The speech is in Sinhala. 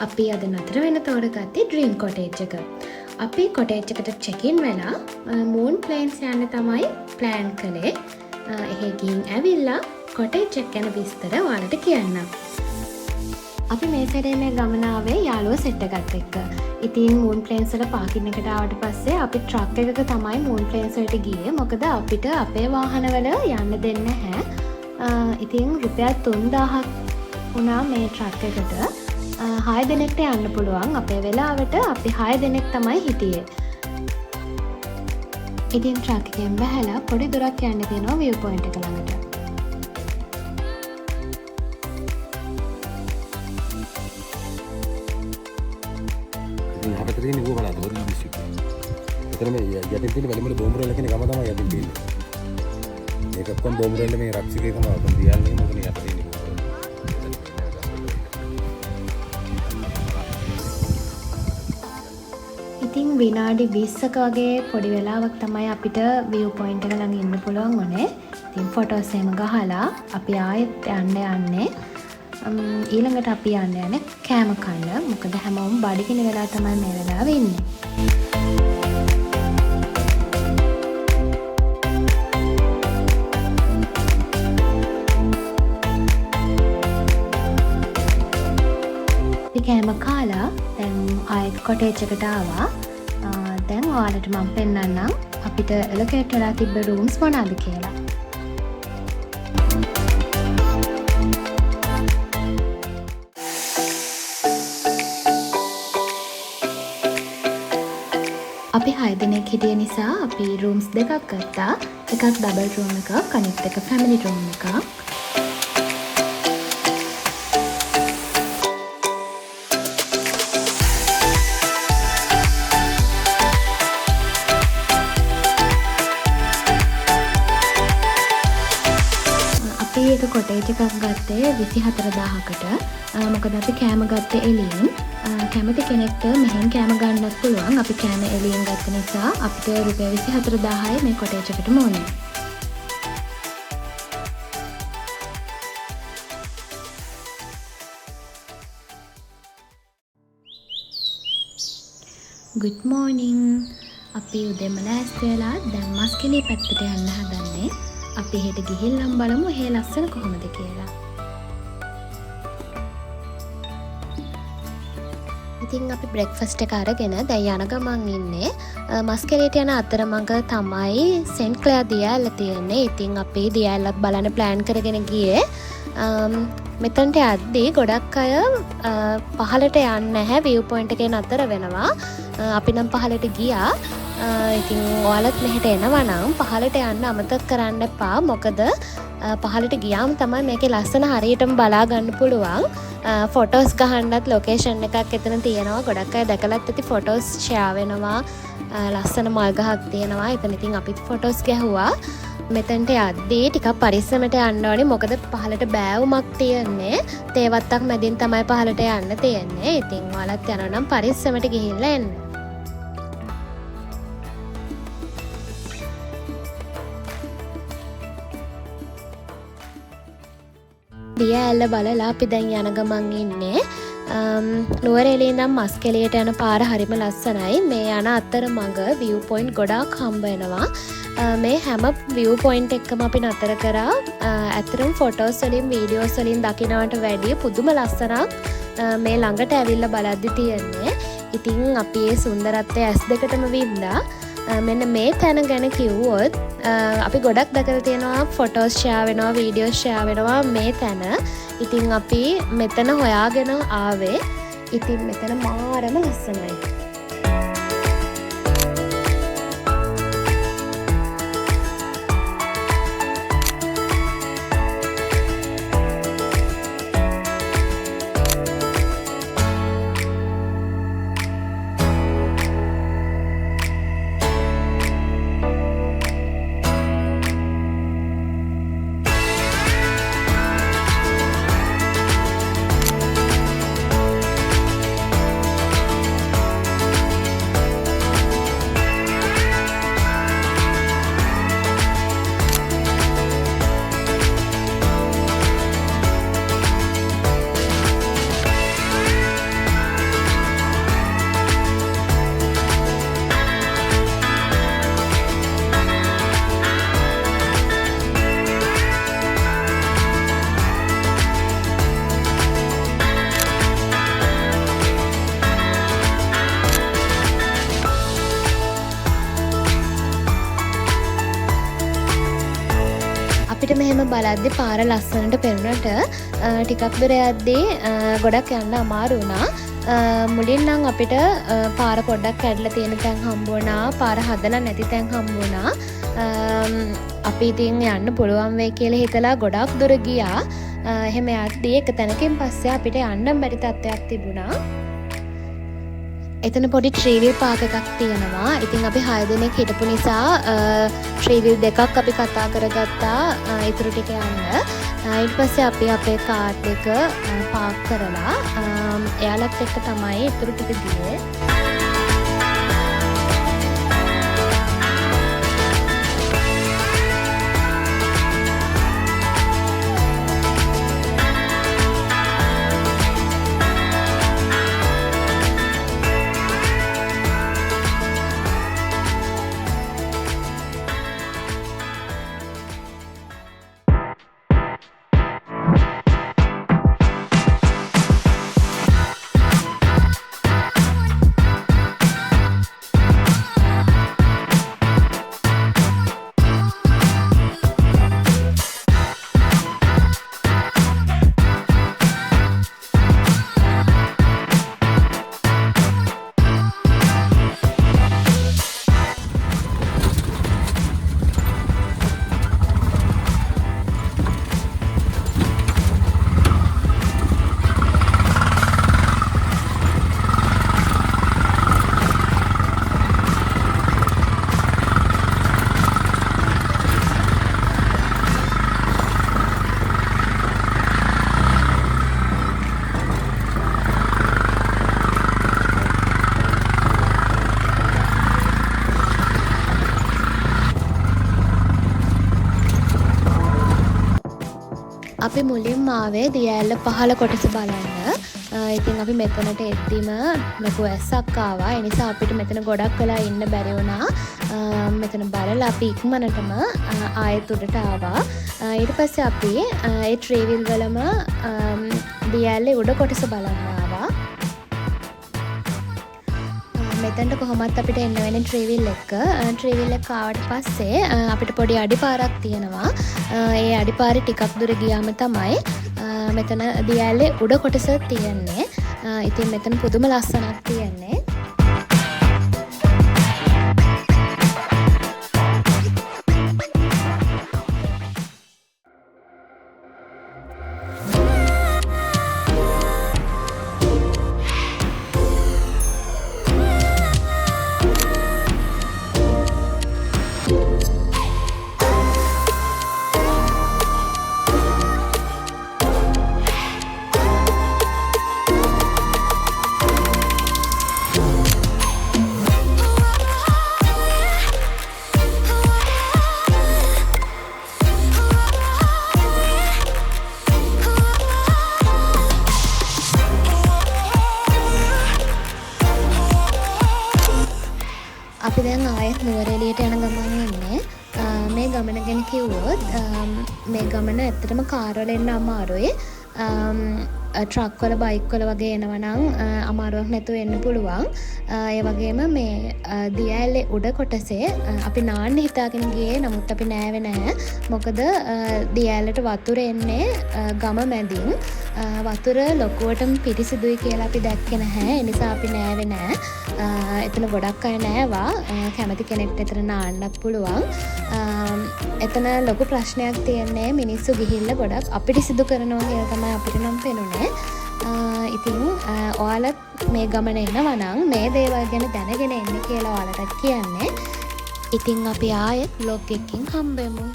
අපි අද නතර වෙන තෝරගත්තේ ඩ්‍රීම් කොටේජ් එක. අපි කොටේජ් එකට චෙක් ඉන් වෙලා මූන් ප්ලේන්ස් යන්න තමයි ප්ලෑන් කළේ. එහෙ ගිහින් ඇවිල්ලා කොටේජ් එක ගැන විස්තර ඔයාලට කියන්නම්. අපි මේ සැරේ මේ ගමන ආවේ යාළුවෝ සෙට් එකත් එක්ක. ඉතින් මූන් ප්ලේන්ස් වල පාකින් එකට ආවට පස්සේ අපි ට්‍රක් එකක තමයි මූන් ප්ලේන්ස් වලට ගියේ. මොකද අපිට අපේ වාහනවල යන්න දෙන්නේ නැහැ. ඉතින් රුපියල් 3000ක් වුණා මේ ට්‍රක් එකට. 6 දෙනෙක්ට යන්න පුළුවන්. අපේ වෙලාවට අපි 6 දෙනෙක් තමයි හිටියේ. ඉතින් ට්‍රක් එකෙන් බහැලා පොඩි දුරක් යන්න තියෙනවා view point එක ළඟට. අපිට තියෙන ඌව බලන්න බොරු ඩිස්ට්‍රික්ට්. එතන මේ යටින් තියෙන වැලිමල බෝම්බරල්ල කියන ගම තමයි යටින් තියෙන්නේ. මේක ඔක්කොම බෝම්බරල්ල මේ රක්ෂකේ තමයි ඔක්කොම දියන්නේ මොකද යට තියෙන්නේ බෝම්බරල්ල. ඉතින් විනාඩි 20ක වගේ පොඩි වෙලාවක් තමයි අපිට view point එක ළඟ ඉන්න පුළුවන් වුණේ. ඉතින් ෆොටෝස් එහෙම ගහලා අපි ආයෙත් යන්නේ ඊළඟට අපි යන්නේ කෑම කන්න. මොකද හැමෝම බඩගිනි වෙලා තමයි මේ වෙලාවේ ඉන්නේ. අපි කෑම කාලා දැන් ආයෙත් කොටේජ් එකට ආවා. දැන් ඔයාලට මම පෙන්නන්නම් අපිට allocate වෙලා තිබ්බ rooms මොනවාද කියලා. අපි 6 දෙනෙක් හිටිය නිසා අපි රූම්ස් දෙකක් ගත්තා. එකක් ඩබල් රූම් එකක්, අනිත් එක ෆැමිලි රූම් එකක්. අපි එක කොටේජ් එකක් ගත්තේ 24000කට. මොකද අපි කෑම ගත්තේ එළියෙන්. කැමති කෙනෙක්ට මෙහෙන් කෑම ගන්නත් පුළුවන්. අපි කෑම එළියෙන් ගත්ත නිසා අපිට රුපියල් 24000යි මේ කොටේජ් එකටම ඕනේ. good morning. අපි උදේම ලෑස්ති වෙලා දැන් මස්කෙලිය පැත්තට යන්න හදන්නේ. අපි හෙට ගිහිල්ලා බලමු එහෙ ලස්සන කොහොමද කියලා. ඉතින් අපි බ්‍රෙක්ෆාස්ට් එක අරගෙන දැන් යන ගමන් ඉන්නේ. මස්කෙලියට යන අතරමඟ තමයි සෙන්ට් ක්ලෙයාර් දියඇල්ල තියෙන්නේ. ඉතින් අපි දියඇල්ලත් බලන්න ප්ලෑන් කරගෙන ගියේ. මෙතනට යද්දී ගොඩක් අය පහලට යන්නේ නැහැ. view point එකේ නතර වෙනවා. අපි නම් පහලට ගියා. ඉතින් ඔයාලත් මෙහෙට එනවා නම් පහලට යන්න අමතක කරන්න එපා. මොකද පහලට ගියාම තමයි මේකේ ලස්සන හරියටම බලා ගන්න පුළුවන්. ෆොටෝස් ගහන්නත් ලොකේෂන් එකක් එතන තියෙනවා. ගොඩක් අය දැකලත් ඇති ෆොටෝස් ෂෙයා වෙනවා. ලස්සන මල් ගහක් තියෙනවා. එතන ඉතින් අපිත් ෆොටෝස් ගැහුවා. මෙතනට යද්දී ටිකක් පරිස්සමට යන්න ඕනේ. මොකද පහලට බෑවුමක් තියෙන්නේ. තේවත්තක් මැදින් තමයි පහලට යන්න තියෙන්නේ. ඉතින් ඔයාලත් යනවා නම් පරිස්සමට ගිහිල්ලා එන්න. දියඇල්ල බලලා අපි දැන් යන ගමන් ඉන්නේ. නුවරඑළිය ඉඳන් මස්කෙලියට යන පාර හරිම ලස්සනයි. මේ යන අතරමඟ view point ගොඩාක් හම්බ වෙනවා. මේ හැම view point එකම අපි නතර කරා. ඇත්තටම ෆොටෝස් වලින් වීඩියෝස් වලින් දකින්නට වැඩිය පුදුම ලස්සනක් මේ ළඟට ඇවිල්ලා බලද්දි තියෙන්නේ. ඉතින් අපි මේ සුන්දරත්වය ඇස් දෙකටම වින්දා. මෙන්න මේ තැන ගැන කිව්වොත් අපි ගොඩක් දැකලා තියෙනවා ෆොටෝස් ෂෙයා වෙනවා, වීඩියෝස් ෂෙයා වෙනවා මේ තැන. ඉතින් අපි මෙතන හොයාගෙන ආවේ. ඉතින් මෙතන මාරම ලස්සනයි. අපිට මෙහෙම බලද්දි පාර ලස්සනට පෙනුනට ටිකක් දුර යද්දී ගොඩක් යන්න අමාරු වුණා. මුලින් නම් අපිට පාර පොඩ්ඩක් කැඩලා තියෙන තැන් හම්බ වුණා. පාර හදලා නැති තැන් හම්බ වුණා. අපි ඉතින් යන්න පුළුවන් වෙයි කියලා හිතලා ගොඩක් දුර ගියා. එහෙම යද්දී එක තැනකින් පස්සේ අපිට යන්න බැරි තත්ත්වයක් තිබුණා. එතන පොඩි ට්‍රීවිල් පාක් එකක් තියෙනවා. ඉතින් අපි 6 දෙනෙක් හිටපු නිසා ට්‍රීවිල් දෙකක් අපි කතා කරගත්තා ඊටු ටික යන්න. ඊට පස්සේ අපි අපේ කාර් එක පාක් කරලා එයාලත් එක්ක තමයි ඊටු ටික ගියේ. අපි මුලින්ම ආවේ දියඇල්ල පහළ කොටස බලන්න. ඉතින් අපි මෙතනට එද්දිම ලොකු ඇස්සක් ආවා. ඒ නිසා අපිට මෙතන ගොඩක් වෙලා ඉන්න බැරි වුණා. මෙතන බලලා අපි ඉක්මනටම ආයෙත් උඩට ආවා. ඊට පස්සේ අපි ඒ ට්‍රීවිල් වලම දියඇල්ලේ උඩ කොටස බලන්න ආවා. මෙතනට කොහොමත් අපිට එන්න වෙන ට්‍රීවිල් එක. ට්‍රීවිල් එක ආවට පස්සේ අපිට පොඩි අඩිපාරක් තියෙනවා. ඒ අඩිපාරේ ටිකක් දුර ගියාම තමයි මෙතන දියඇල්ලේ උඩ කොටස තියෙන්නේ. ඉතින් මෙතන පුදුම ලස්සනක් තියෙන්නේ. අපි දැන් ආයෙත් නුවරඑළියට යන ගමන් ඉන්නේ. මේ ගමන ගැන කිව්වොත් මේ ගමන ඇත්තටම කාර් වල එන්න අමාරුයි. ට්‍රක් වල බයික් වල වගේ එනවා නම් අමාරුවක් නැතුව එන්න පුළුවන්. ඒ වගේම මේ දියඇල්ලේ උඩ කොටසේ අපි නාන්න හිතාගෙන ගියේ. නමුත් අපි නෑවේ නෑ. මොකද දියඇල්ලට වතුර එන්නේ ගම මැදින්. වතුර ලොකුවටම පිරිසිදුයි කියලා අපි දැක්කේ නැහැ. ඒ නිසා අපි නෑවේ නෑ. එතන ගොඩක් අය නෑවා. කැමති කෙනෙක්ට එතන නාන්නත් පුළුවන්. එතන ලොකු ප්‍රශ්නයක් තියෙන්නේ මිනිස්සු ගිහිල්ලා ගොඩක් අපිරිසිදු කරනවා කියලා තමයි අපිට නම් පෙනුනේ. ඉතින් ඔයාලත් මේ ගමන එනවා නම් මේ දේවල් ගැන දැනගෙන එන්න කියලා ඔයාලටත් කියන්නේ. ඉතින් අපි ආයෙත් vlog එකකින් හම්බෙමු.